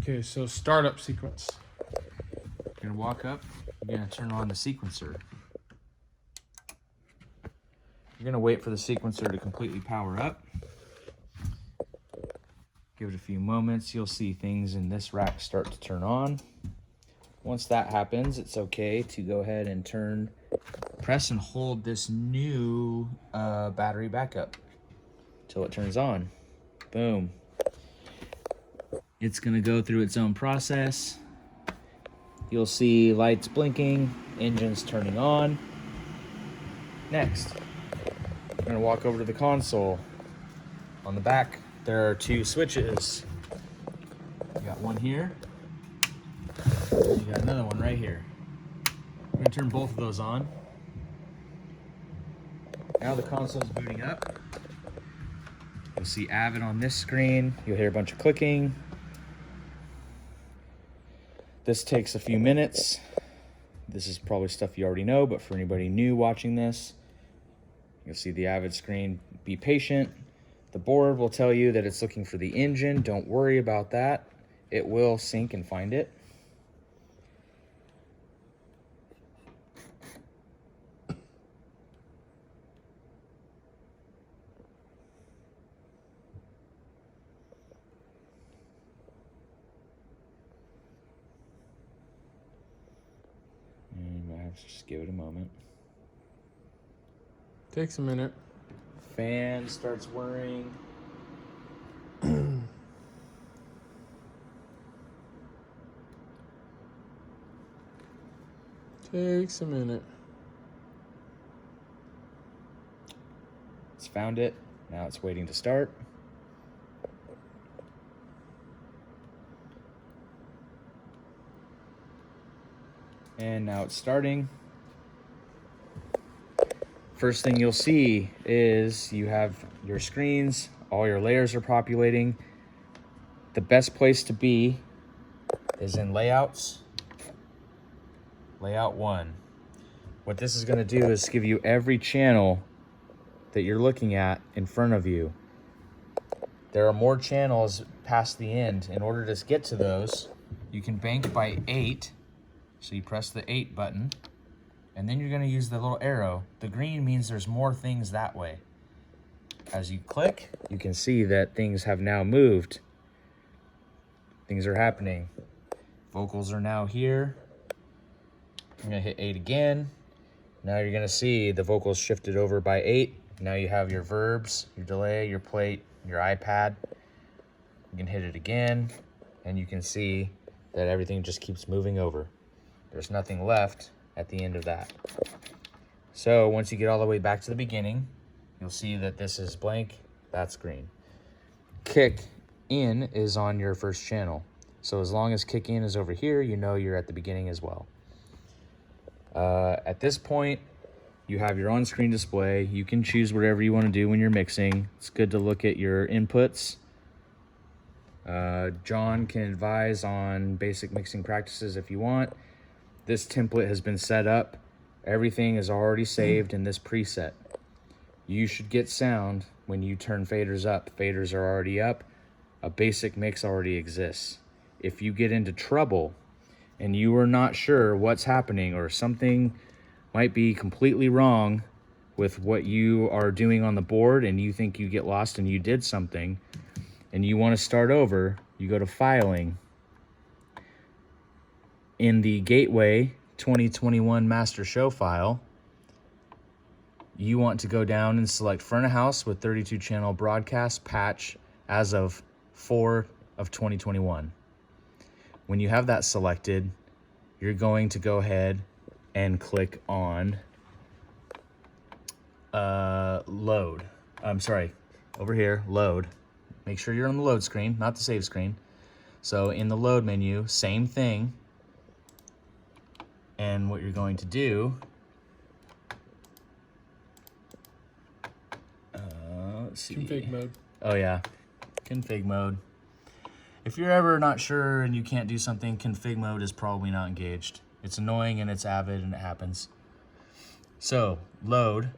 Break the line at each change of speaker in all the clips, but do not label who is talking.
Okay, so startup sequence.
You're gonna walk up, you're gonna turn on the sequencer. You're gonna wait for the sequencer to completely power up. Give it a few moments, you'll see things in this rack start to turn on. Once that happens, it's okay to go ahead and press and hold this new battery backup till it turns on. Boom. It's gonna go through its own process. You'll see lights blinking, engines turning on. Next, we're gonna walk over to the console. On the back, there are two switches. You got one here, and you got another one right here. We're gonna turn both of those on. Now the console's booting up. You'll see Avid on this screen. You'll hear a bunch of clicking. This takes a few minutes. This is probably stuff you already know, but for anybody new watching this, you'll see the Avid screen. Be patient. The board will tell you that it's looking for the engine. Don't worry about that. It will sync and find it. And I have to just give it a moment.
Takes a minute.
Fan starts whirring.
Takes a minute.
It's found it. Now it's waiting to start. And now it's starting. First thing you'll see is you have your screens, all your layers are populating. The best place to be is in layouts. Layout 1. What this is going to do is give you every channel that you're looking at in front of you. There are more channels past the end. In order to get to those, you can bank by 8. So you press the 8 button, and then you're going to use the little arrow. The green means there's more things that way. As you click, you can see that things have now moved. Things are happening. Vocals are now here. I'm going to hit 8 again. Now you're going to see the vocals shifted over by 8. Now you have your verbs, your delay, your plate, your iPad. You can hit it again, and you can see that everything just keeps moving over. There's nothing left at the end of that. So once you get all the way back to the beginning, you'll see that this is blank, that's green. Kick in is on your first channel. So as long as kick in is over here, you know you're at the beginning as well. At this point, you have your on-screen display. You can choose whatever you want to do when you're mixing. It's good to look at your inputs. John can advise on basic mixing practices if you want. This template has been set up. Everything is already saved in this preset. You should get sound when you turn faders up. Faders are already up. A basic mix already exists. If you get into trouble and you are not sure what's happening or something might be completely wrong with what you are doing on the board and you think you get lost and you did something and you want to start over, you go to Filing. In the Gateway 2021 Master Show file, you want to go down and select Front of House with 32 channel broadcast patch as of 4 of 2021. When you have that selected, you're going to go ahead and click on load. Over here, load. Make sure you're on the load screen, not the save screen. So in the load menu, same thing. And what you're going to do, let's see.
Config mode.
Oh yeah, config mode. If you're ever not sure and you can't do something, config mode is probably not engaged. It's annoying and it's Avid and it happens. So load,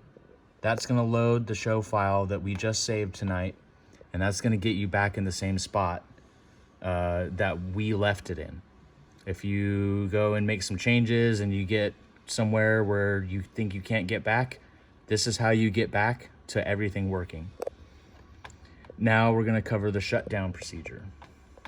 that's gonna load the show file that we just saved tonight, and that's gonna get you back in the same spot. that we left it in. If you go and make some changes and you get somewhere where you think you can't get back, this is how you get back to everything working. Now we're going to cover the shutdown procedure.